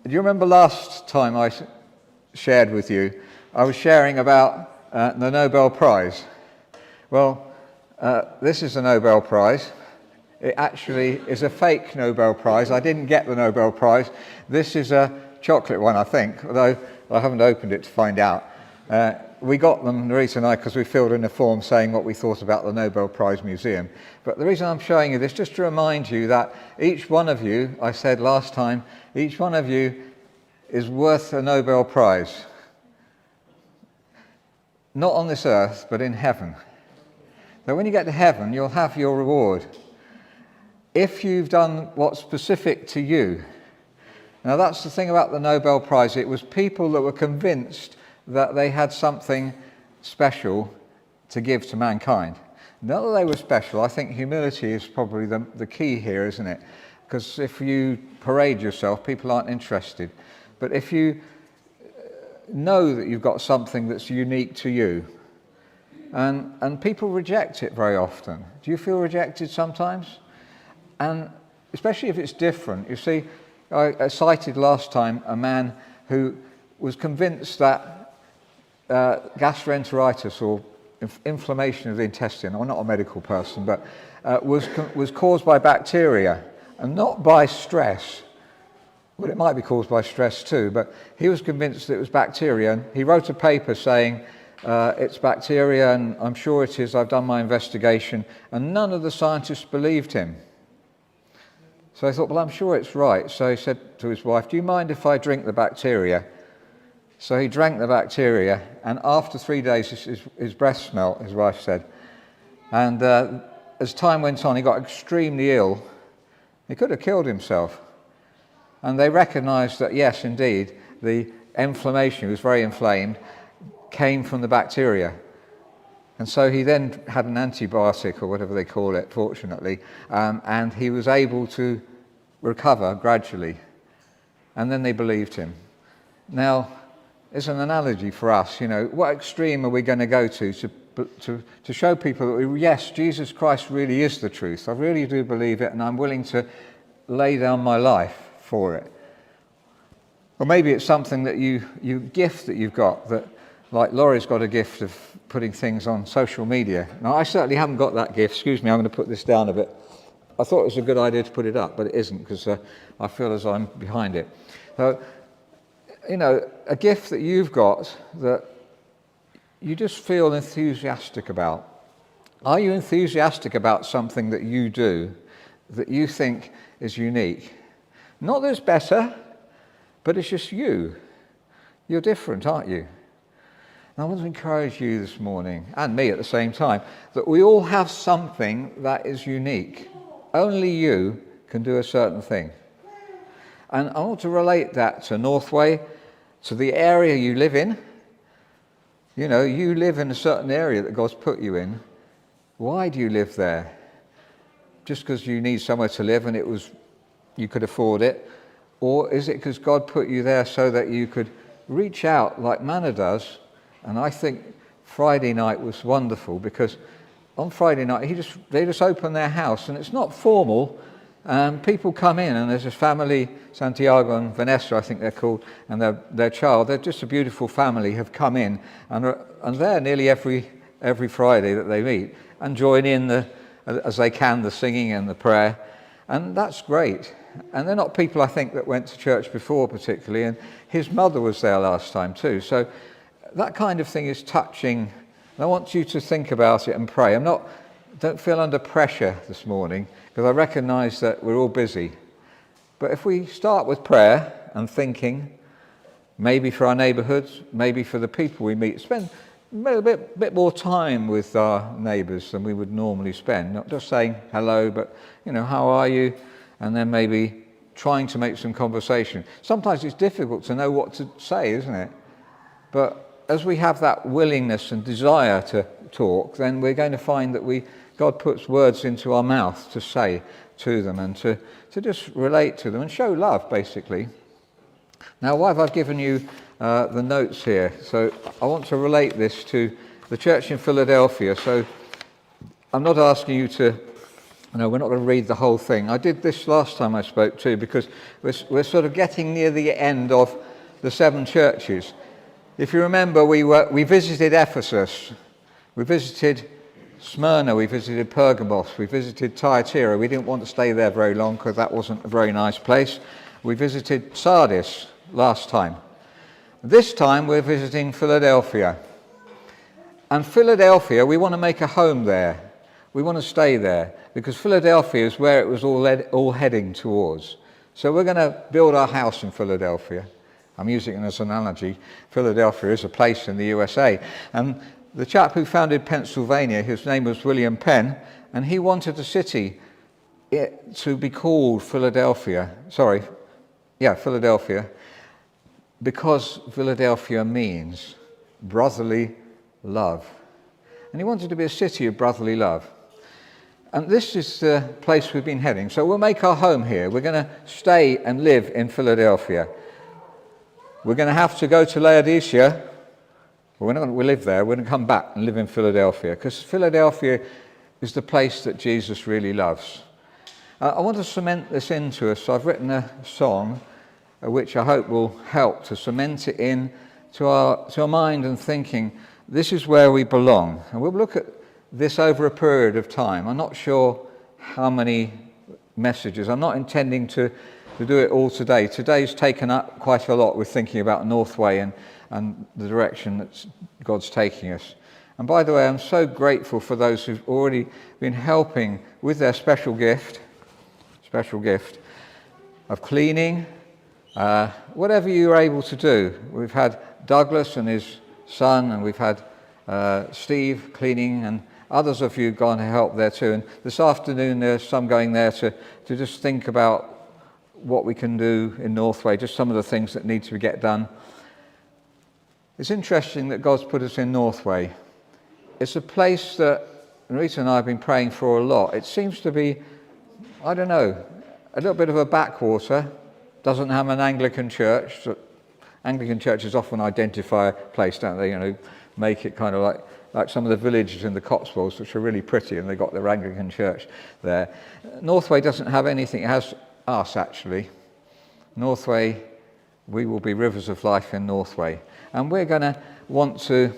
Do you remember last time I shared with you, I was sharing about the Nobel Prize? Well, this is a Nobel Prize. It actually is a fake Nobel Prize. I didn't get the Nobel Prize. This is a chocolate one, I think, although I haven't opened it to find out. We got them, Rita and I, because we filled in a form saying what we thought about the Nobel Prize Museum. But the reason I'm showing you this, just to remind you that each one of you, I said last time, each one of you is worth a Nobel Prize. Not on this earth, but in heaven. So when you get to heaven, you'll have your reward. If you've done what's specific to you. Now that's the thing about the Nobel Prize. It was people that were convinced that they had something special to give to mankind. Not that they were special. I think humility is probably the key here, isn't it? Because if you parade yourself, people aren't interested. But if you know that you've got something that's unique to you, and people reject it very often. Do you feel rejected sometimes? And especially if it's different. You see, I cited last time a man who was convinced that gastroenteritis, or inflammation of the intestine, I'm not a medical person, but was caused by bacteria and not by stress. Well, it might be caused by stress too, but he was convinced that it was bacteria, and he wrote a paper saying, it's bacteria, and I'm sure it is, I've done my investigation, and none of the scientists believed him. So I thought, well, I'm sure it's right. So he said to his wife, do you mind if I drink the bacteria? So he drank the bacteria, and after 3 days his breath smelt, his wife said. And as time went on, he got extremely ill. He could have killed himself. And they recognized that, yes, indeed, the inflammation, he was very inflamed, came from the bacteria. And so he then had an antibiotic, or whatever they call it, fortunately, and he was able to recover gradually. And then they believed him. Now, it's an analogy for us, you know, what extreme are we going to go to show people that, yes, Jesus Christ really is the truth. I really do believe it, and I'm willing to lay down my life for it. Or maybe it's something that you gift that you've got, that, like Laurie's got a gift of putting things on social media. Now, I certainly haven't got that gift. Excuse me, I'm going to put this down a bit. I thought it was a good idea to put it up, but it isn't, because I feel as I'm behind it. So, you know, a gift that you've got that you just feel enthusiastic about. Are you enthusiastic about something that you do that you think is unique? Not that it's better, but it's just you. You're different, aren't you? And I want to encourage you this morning, and me at the same time, that we all have something that is unique. Only you can do a certain thing. And I want to relate that to Northway, to the area you live in. You know, you live in a certain area that God's put you in. Why do you live there? Just because you need somewhere to live and you could afford it? Or is it because God put you there so that you could reach out like Manna does? And I think Friday night was wonderful, because on Friday night they just open their house, and it's not formal. People come in, and there's this family, Santiago and Vanessa, I think they're called, and their child. They're just a beautiful family, have come in, and they're nearly every Friday that they meet, and join in as they can, the singing and the prayer, and that's great. And they're not people, I think, that went to church before particularly, and his mother was there last time too. So that kind of thing is touching. And I want you to think about it and pray. Don't feel under pressure this morning, because I recognise that we're all busy. But if we start with prayer and thinking, maybe for our neighbourhoods, maybe for the people we meet, spend a bit more time with our neighbours than we would normally spend. Not just saying hello, but, you know, how are you? And then maybe trying to make some conversation. Sometimes it's difficult to know what to say, isn't it? But as we have that willingness and desire to talk, then we're going to find that God puts words into our mouth to say to them, and to just relate to them and show love, basically. Now, why have I given you the notes here? So I want to relate this to the church in Philadelphia. So I'm not asking you to No, we're not going to read the whole thing. I did this last time I spoke too, because we're sort of getting near the end of the 7 churches. If you remember, we visited Ephesus, we visited Smyrna, we visited Pergamos, we visited Thyatira. We didn't want to stay there very long because that wasn't a very nice place. We visited Sardis last time. This time we're visiting Philadelphia. And Philadelphia, we want to make a home there. We want to stay there because Philadelphia is where it was all heading towards. So we're going to build our house in Philadelphia. I'm using it as an analogy. Philadelphia is a place in the USA. And the chap who founded Pennsylvania, his name was William Penn, and he wanted a city to be called Philadelphia. Philadelphia, because Philadelphia means brotherly love. And he wanted to be a city of brotherly love. And this is the place we've been heading. So we'll make our home here. We're going to stay and live in Philadelphia. We're going to have to go to Laodicea. We're not going to live there. We're going to come back and live in Philadelphia because Philadelphia is the place that Jesus really loves. I want to cement this into us. So I've written a song which I hope will help to cement it in to our mind and thinking. This is where we belong. And we'll look at this over a period of time. I'm not sure how many messages. I'm not intending to do it all today. Today's taken up quite a lot with thinking about Northway and the direction that God's taking us. And by the way, I'm so grateful for those who've already been helping with their special gift of cleaning, whatever you're able to do. We've had Douglas and his son, and we've had Steve cleaning, and others of you gone to help there too. And this afternoon there's some going there to just think about what we can do in Northway, just some of the things that need to get done. It's interesting that God's put us in Northway. It's a place that Rita and I have been praying for a lot. It seems to be, I don't know, a little bit of a backwater. Doesn't have an Anglican church. So Anglican churches often identify a place, don't they? Make it kind of like some of the villages in the Cotswolds, which are really pretty, and they've got their Anglican church there. Northway doesn't have anything. It has us, actually. Northway, we will be rivers of life in Northway. And we're going to want to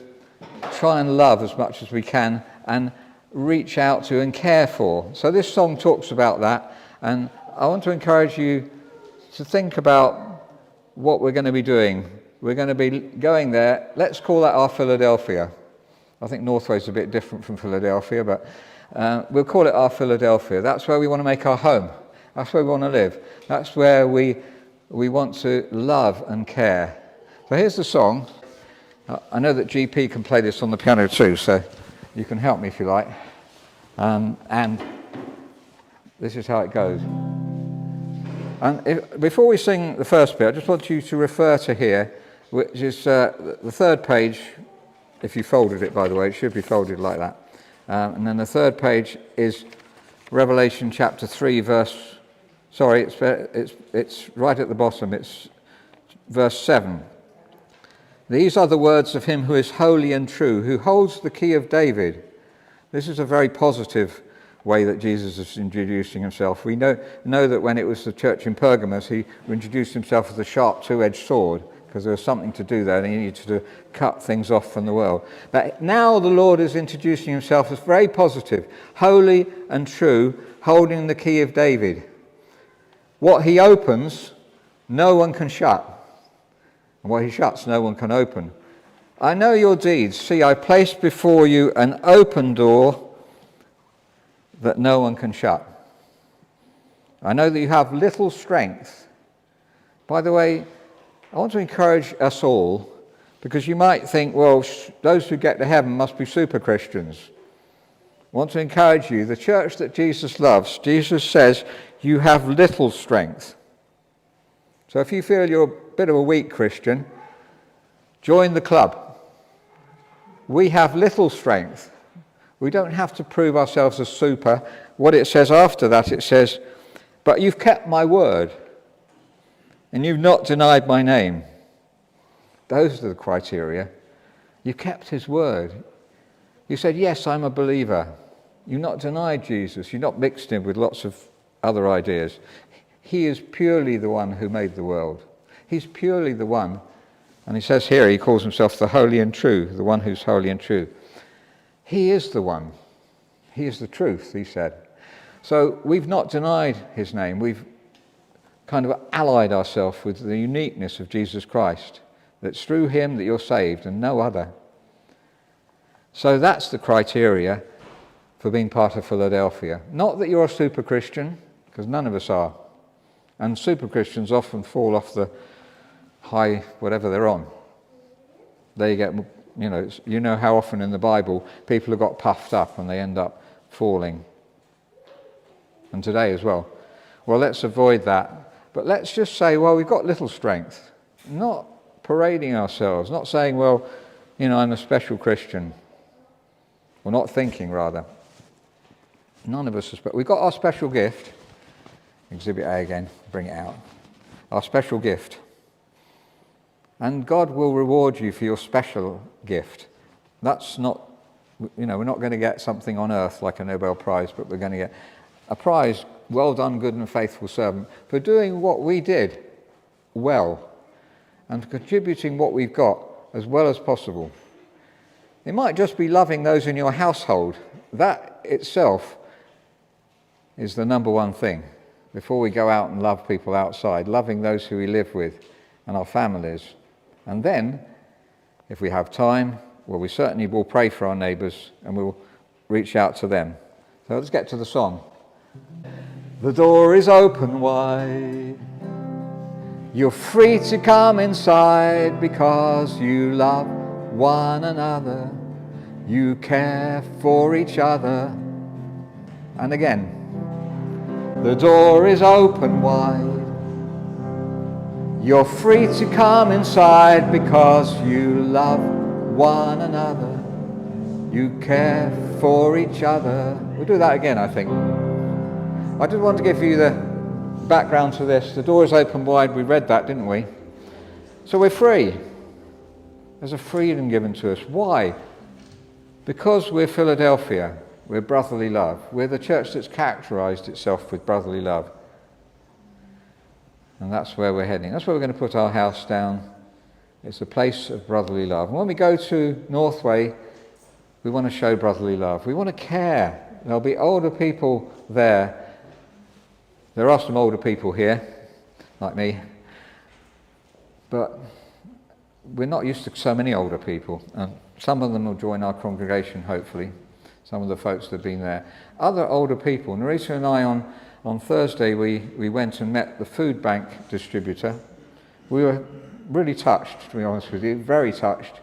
try and love as much as we can and reach out to and care for. So this song talks about that, and I want to encourage you to think about what we're going to be doing. We're going to be going there. Let's call that our Philadelphia. I think Northway's a bit different from Philadelphia, but we'll call it our Philadelphia. That's where we want to make our home. That's where we want to live. That's where we want to love and care. So here's the song. I know that GP can play this on the piano too, so you can help me if you like. And this is how it goes. And before we sing the first bit, I just want you to refer to here, which is the third page. If you folded it, by the way, it should be folded like that. And then the third page is Revelation chapter 3, verse... Sorry, it's right at the bottom. It's verse 7. These are the words of him who is holy and true, who holds the key of David. This is a very positive way that Jesus is introducing himself. We know that when it was the church in Pergamos, he introduced himself as a sharp two-edged sword, because there was something to do there and he needed to cut things off from the world. But now the Lord is introducing himself as very positive, holy and true, holding the key of David. What he opens, no one can shut. And what he shuts, no one can open. I know your deeds. See, I placed before you an open door that no one can shut. I know that you have little strength. By the way, I want to encourage us all, because you might think, well, those who get to heaven must be super Christians. I want to encourage you, the church that Jesus loves, Jesus says, you have little strength. So if you feel you're a bit of a weak Christian, join the club. We have little strength. We don't have to prove ourselves as super. What it says after that, it says, but you've kept my word, and you've not denied my name. Those are the criteria. You kept his word. You said, yes, I'm a believer. You've not denied Jesus. You've not mixed him with lots of other ideas. He is purely the one who made the world. He's purely the one. And he says here, he calls himself the holy and true, the one who's holy and true. He is the one. He is the truth, he said. So we've not denied his name. We've kind of allied ourselves with the uniqueness of Jesus Christ. That's through him that you're saved and no other. So that's the criteria for being part of Philadelphia. Not that you're a super Christian, because none of us are. And super Christians often fall off the high whatever they're on. They get, you know how often in the Bible people have got puffed up and they end up falling. And today as well. Well, let's avoid that. But let's just say, well, we've got little strength. Not parading ourselves, not saying, well, I'm a special Christian. Or not thinking, rather. None of us, but we've got our special gift. Exhibit A again, bring it out. Our special gift. And God will reward you for your special gift. That's not, we're not going to get something on earth like a Nobel Prize, but we're going to get a prize, well done, good and faithful servant, for doing what we did well and contributing what we've got as well as possible. It might just be loving those in your household. That itself is the number one thing. Before we go out and love people outside, loving those who we live with and our families. And then, if we have time, well, we certainly will pray for our neighbours and we'll reach out to them. So let's get to the song. The door is open wide. You're free to come inside because you love one another. You care for each other. And again, the door is open wide. You're free to come inside because you love one another. You care for each other. We'll do that again, I think. I did want to give you the background to this. The door is open wide. We read that, didn't we? So we're free. There's a freedom given to us. Why? Because we're Philadelphia. We're brotherly love. We're the church that's characterized itself with brotherly love. And that's where we're heading. That's where we're going to put our house down. It's a place of brotherly love. And when we go to Northway, we want to show brotherly love. We want to care. There'll be older people there. There are some older people here, like me. But we're not used to so many older people. And some of them will join our congregation, hopefully. Some of the folks that have been there. Other older people. Nerissa and I on Thursday, we went and met the food bank distributor. We were really touched, to be honest with you, very touched.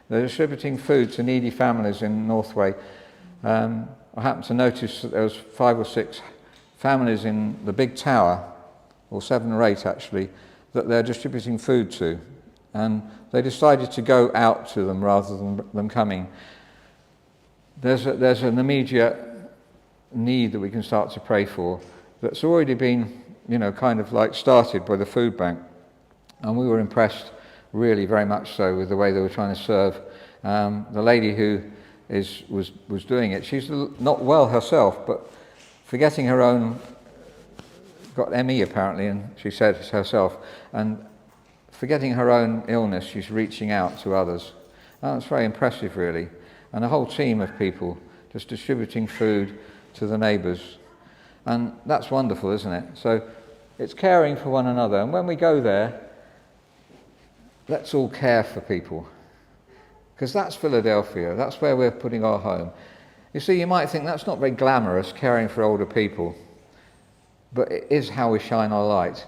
They're distributing food to needy families in Northway. I happened to notice that there was 5 or 6 families in the big tower, or 7 or 8 actually, that they're distributing food to. And they decided to go out to them rather than them coming. There's an immediate need that we can start to pray for that's already been, kind of like started by the food bank. And we were impressed, really, very much so, with the way they were trying to serve. The lady who was doing it, she's not well herself, but forgetting her own, got ME apparently, and she said herself, and forgetting her own illness, she's reaching out to others. That's very impressive, really. And a whole team of people just distributing food to the neighbours. And that's wonderful, isn't it? So it's caring for one another. And when we go there, let's all care for people. Because that's Philadelphia. That's where we're putting our home. You see, you might think that's not very glamorous, caring for older people. But it is how we shine our light.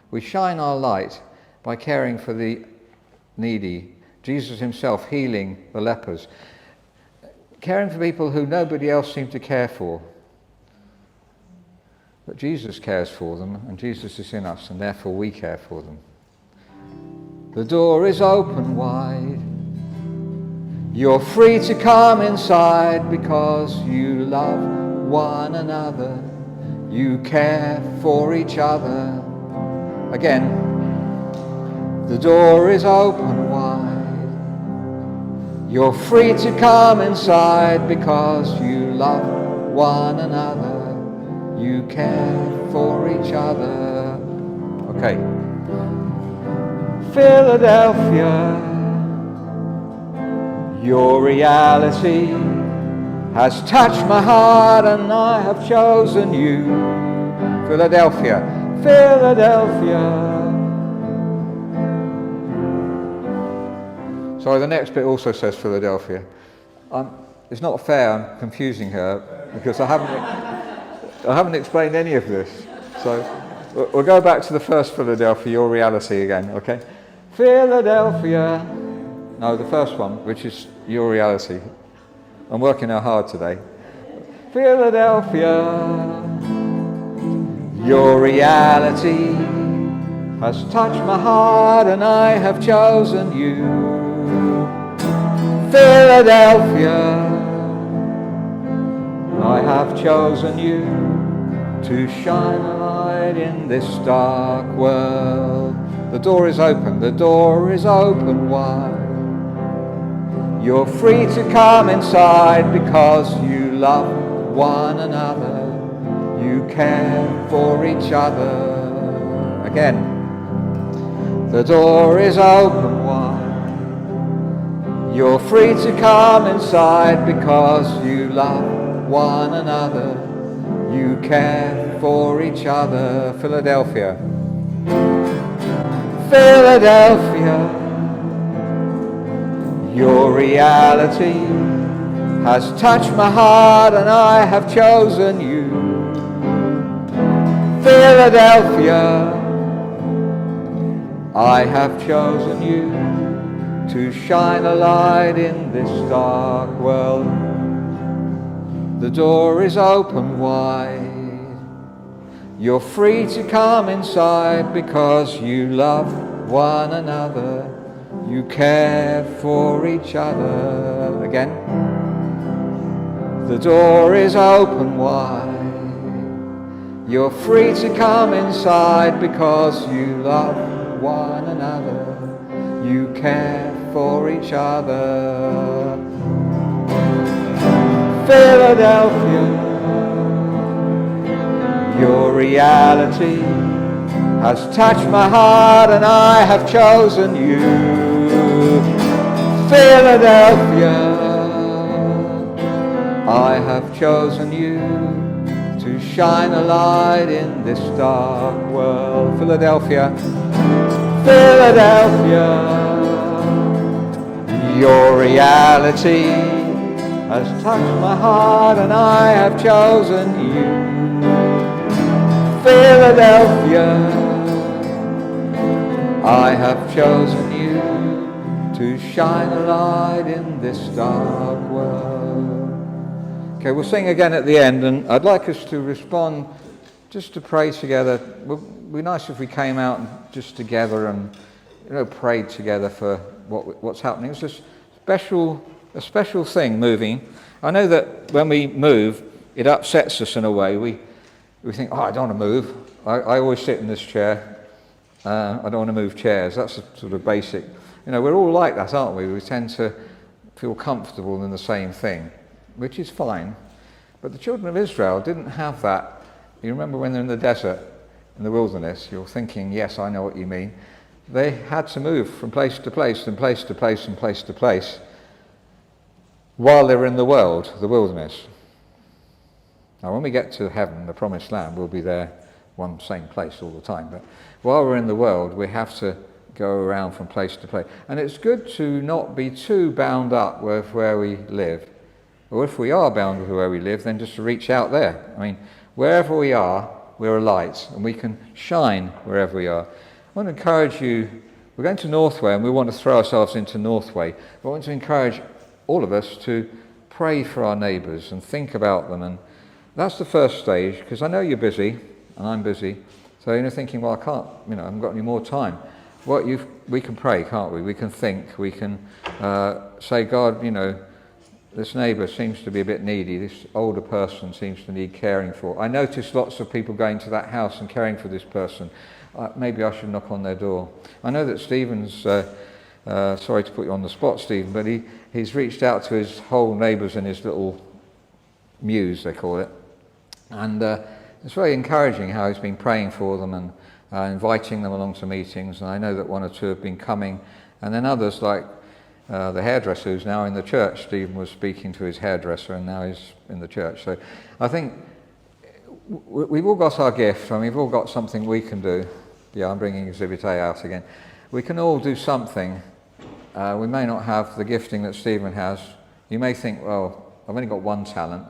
We shine our light by caring for the needy. Jesus himself healing the lepers. Caring for people who nobody else seemed to care for. But Jesus cares for them, and Jesus is in us, and therefore we care for them. The door is open wide. You're free to come inside because you love one another. You care for each other. Again, the door is open wide. You're free to come inside because you love one another. You care for each other. Okay. Philadelphia, your reality has touched my heart and I have chosen you. Philadelphia, Philadelphia. Sorry, the next bit also says Philadelphia. It's not fair, I'm confusing her because I haven't explained any of this. So we'll go back to the first Philadelphia, your reality again, okay? Philadelphia. No, the first one, which is your reality. I'm working out hard today. Philadelphia, your reality has touched my heart and I have chosen you. Philadelphia, I have chosen you to shine a light in this dark world. The door is open wide. You're free to come inside because you love one another. You care for each other. Again, the door is open wide. You're free to come inside because you love one another. You care for each other. Philadelphia. Philadelphia, your reality has touched my heart and I have chosen you. Philadelphia, I have chosen you to shine a light in this dark world. The door is open wide. You're free to come inside because you love one another. You care for each other. Again. The door is open wide. You're free to come inside because you love one another. You care for each other. Philadelphia, your reality has touched my heart and I have chosen you. Philadelphia, I have chosen you to shine a light in this dark world. Philadelphia, Philadelphia, your reality has touched my heart and I have chosen you. Philadelphia, I have chosen you to shine a light in this dark world. Okay, we'll sing again at the end, and I'd like us to respond just to pray together. It would be nice if we came out and just together and prayed together for what's happening. It's a special thing, moving. I know that when we move, it upsets us in a way. We think, I don't want to move. I always sit in this chair. I don't want to move chairs. That's a sort of basic. We're all like that, aren't we? We tend to feel comfortable in the same thing, which is fine. But the children of Israel didn't have that. You remember when they're in the desert, in the wilderness, you're thinking, yes, I know what you mean. They had to move from place to place and place to place and place to place while they were in the world, the wilderness. Now, when we get to heaven, the promised land, we'll be there, one same place all the time. But while we're in the world, we have to go around from place to place. And it's good to not be too bound up with where we live. Or if we are bound with where we live, then just to reach out there. I mean, wherever we are, we're a light, and we can shine wherever we are. I want to encourage you, we're going to Northway, and we want to throw ourselves into Northway. But I want to encourage all of us to pray for our neighbours and think about them. And that's the first stage, because I know you're busy, and I'm busy. So you're thinking, well, I can't, I haven't got any more time. Well, we can pray, can't we? We can think, we can say, God, this neighbour seems to be a bit needy, this older person seems to need caring for. I noticed lots of people going to that house and caring for this person. Maybe I should knock on their door. I know that Stephen's, sorry to put you on the spot, Stephen, but he's reached out to his whole neighbours in his little Muse, they call it. And it's very encouraging how he's been praying for them and inviting them along to meetings. And I know that one or two have been coming. And then others, like the hairdresser who's now in the church. Stephen was speaking to his hairdresser and now he's in the church. So I think we've all got our gift, and we've all got something we can do. Yeah, I'm bringing Exhibit A out again. We can all do something. We may not have the gifting that Stephen has. You may think, well, I've only got one talent.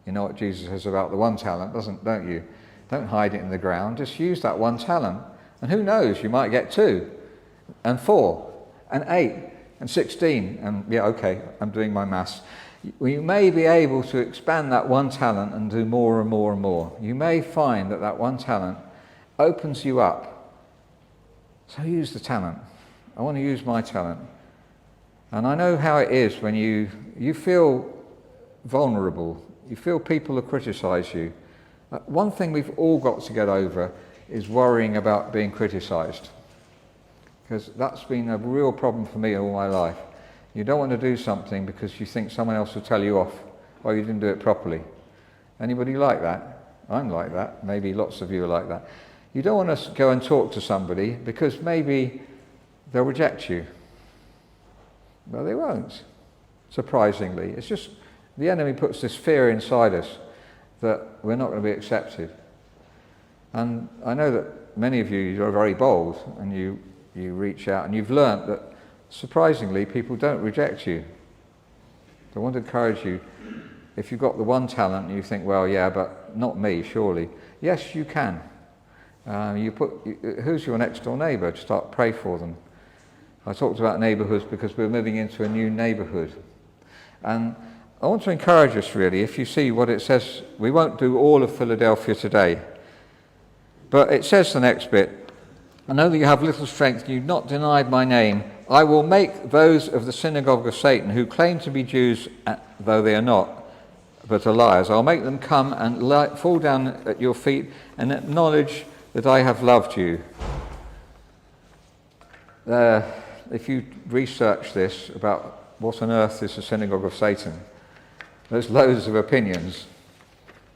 You know what Jesus says about the one talent, don't you? Don't hide it in the ground. Just use that one talent. And who knows, you might get 2 and 4 and 8 and 16. And yeah, okay, I'm doing my maths. You may be able to expand that one talent and do more and more and more. You may find that that one talent opens you up. So use the talent. I want to use my talent. And I know how it is when you feel vulnerable. You feel people will criticise you. One thing we've all got to get over is worrying about being criticised. Because that's been a real problem for me all my life. You don't want to do something because you think someone else will tell you off, or you didn't do it properly. Anybody like that? I'm like that. Maybe lots of you are like that. You don't want to go and talk to somebody because maybe they'll reject you. Well, they won't, surprisingly. It's just the enemy puts this fear inside us that we're not going to be accepted. And I know that many of you are very bold and you reach out and you've learnt that surprisingly people don't reject you. I want to encourage you, if you've got the one talent and you think, well, yeah, but not me, surely. Yes, you can. Who's your next door neighbour? To start pray for them. I talked about neighbourhoods because we're moving into a new neighbourhood. And I want to encourage us really, if you see what it says, we won't do all of Philadelphia today. But it says the next bit, I know that you have little strength, you've not denied my name. I will make those of the synagogue of Satan who claim to be Jews, though they are not, but are liars. I'll make them come and fall down at your feet and acknowledge that I have loved you. If you research this about what on earth is the synagogue of Satan, there's loads of opinions.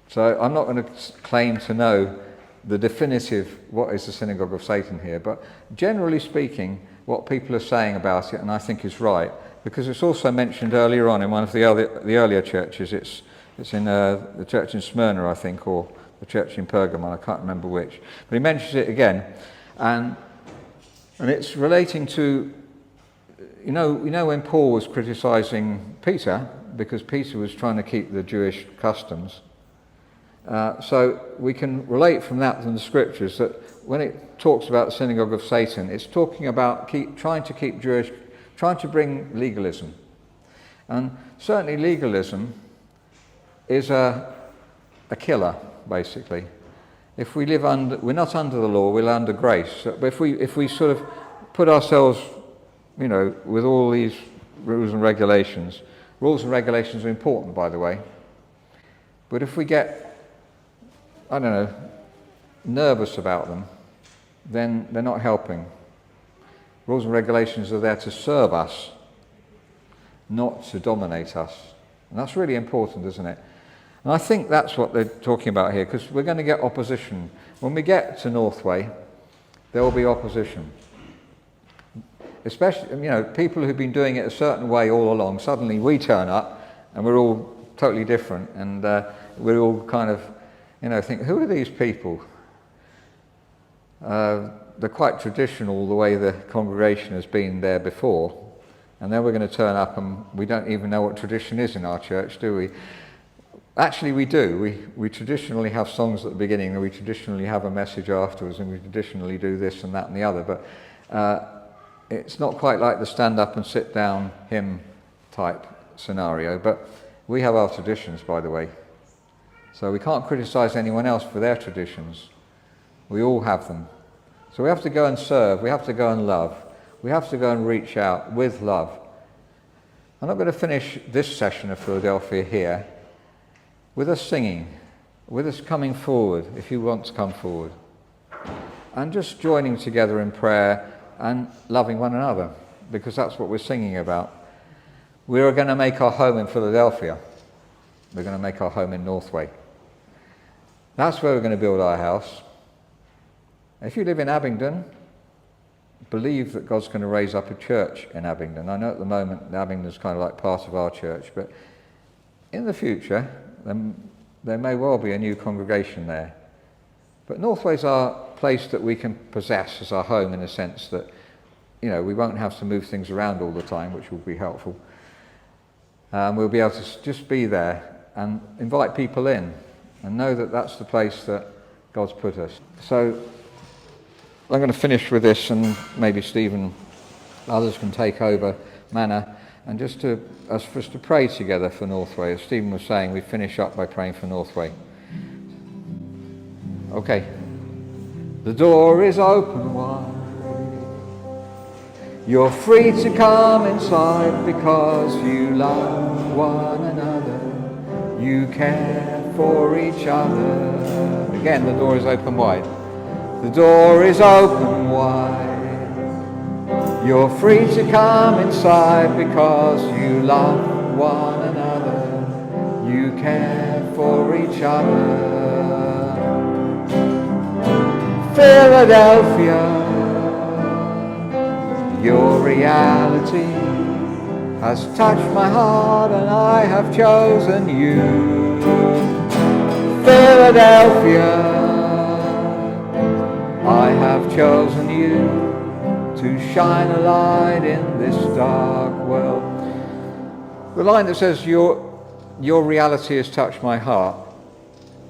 So I'm not going to claim to know the definitive what is the synagogue of Satan here, but generally speaking, what people are saying about it, and I think is right, because it's also mentioned earlier on in one of the earlier churches. It's in the church in Smyrna, I think, or the church in Pergamon, I can't remember which. But he mentions it again, and it's relating to, you know when Paul was criticising Peter, because Peter was trying to keep the Jewish customs. So we can relate from the scriptures that when it talks about the synagogue of Satan, it's talking about trying to bring legalism. And certainly legalism is a killer, basically. If we live we're not under the law, we're under grace. But if we sort of put ourselves, with all these rules and regulations are important, by the way. But if we get, nervous about them, then they're not helping. Rules and regulations are there to serve us, not to dominate us. And that's really important, isn't it? And I think that's what they're talking about here, because we're going to get opposition. When we get to Northway, there will be opposition. Especially, people who've been doing it a certain way all along, suddenly we turn up and we're all totally different, and we're all kind of, think, who are these people? They're quite traditional the way the congregation has been there before, and then we're going to turn up and we don't even know what tradition is in our church, do we? Actually, we do. We traditionally have songs at the beginning, and we traditionally have a message afterwards, and we traditionally do this and that and the other, but it's not quite like the stand up and sit down hymn type scenario, but we have our traditions, by the way. So we can't criticise anyone else for their traditions. We all have them. So we have to go and serve, we have to go and love, we have to go and reach out with love. I'm not going to finish this session of Philadelphia here with us singing, with us coming forward, if you want to come forward, and just joining together in prayer and loving one another, because that's what we're singing about. We are going to make our home in Philadelphia. We're going to make our home in Northway. That's where we're going to build our house. If you live in Abingdon, believe that God's going to raise up a church in Abingdon. I know at the moment Abingdon's kind of like part of our church, but in the future there may well be a new congregation there. But Northway's our place that we can possess as our home, in a sense that, we won't have to move things around all the time, which will be helpful. We'll be able to just be there and invite people in and know that that's the place that God's put us. So I'm going to finish with this, and maybe Stephen, others can take over Manna, and just for us to pray together for Northway. As Stephen was saying, we finish up by praying for Northway. Okay. The door is open wide. You're free to come inside because you love one another. You care for each other. Again, the door is open wide. The door is open wide. You're free to come inside because you love one another. You care for each other. Philadelphia, your reality has touched my heart and I have chosen you. Philadelphia, I have chosen you to shine a light in this dark world. The line that says, your reality has touched my heart.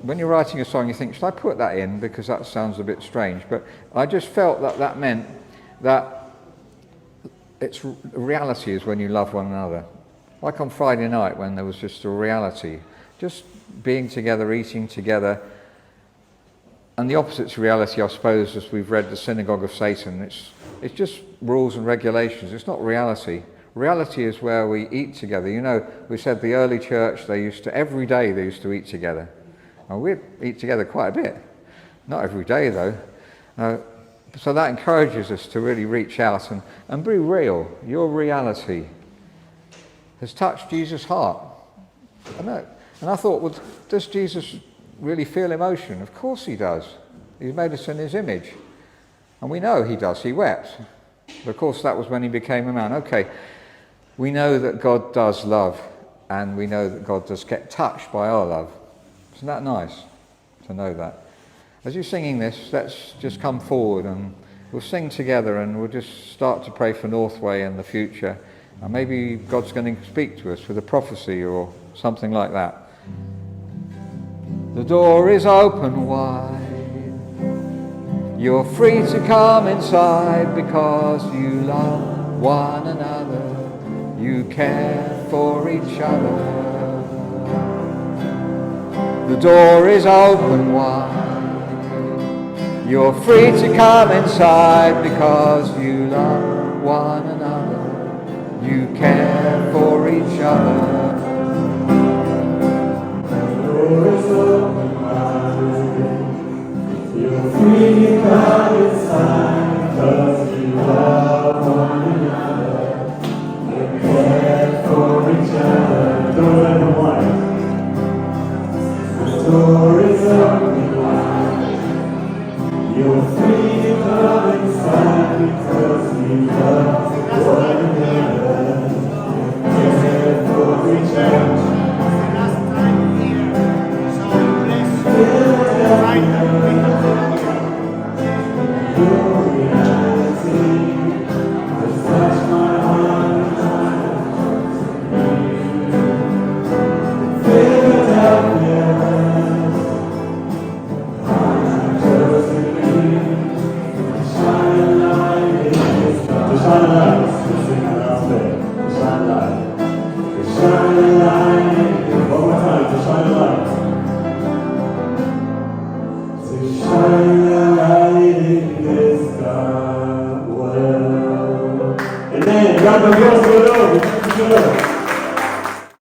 When you're writing a song, you think, should I put that in? Because that sounds a bit strange. But I just felt that meant that it's reality is when you love one another. Like on Friday night when there was just a reality. Just being together, eating together. And the opposite to reality, I suppose, as we've read The Synagogue of Satan, it's just rules and regulations. It's not reality. Reality is where we eat together. We said the early church, every day they used to eat together. And we'd eat together quite a bit. Not every day, though. So that encourages us to really reach out and be real. Your reality has touched Jesus' heart. I know. And I thought, well, does Jesus really feel emotion? Of course he does. He's made us in his image. And we know he does. He wept. But of course that was when he became a man. Okay, we know that God does love, and we know that God does get touched by our love. Isn't that nice to know that? As you're singing this, let's just come forward and we'll sing together, and we'll just start to pray for Northway and the future. And maybe God's going to speak to us with a prophecy or something like that. The door is open wide. You're free to come inside because you love one another. You care for each other. The door is open wide. You're free to come inside because you love one another. You care for each other. The door is open wide. You're free to come inside because you love one another. You care for each other. The door is open wide. The door is open wide. You're free to come inside because you love one another. You care for each other. Last time here, so bless you. Right your reality has touched my heart. Philadelphia. Shine a light, let's sing that out there. Shine a light. Shine a light. One more time, to shine a light. To shine a light in this dark world. Amen. God bless you.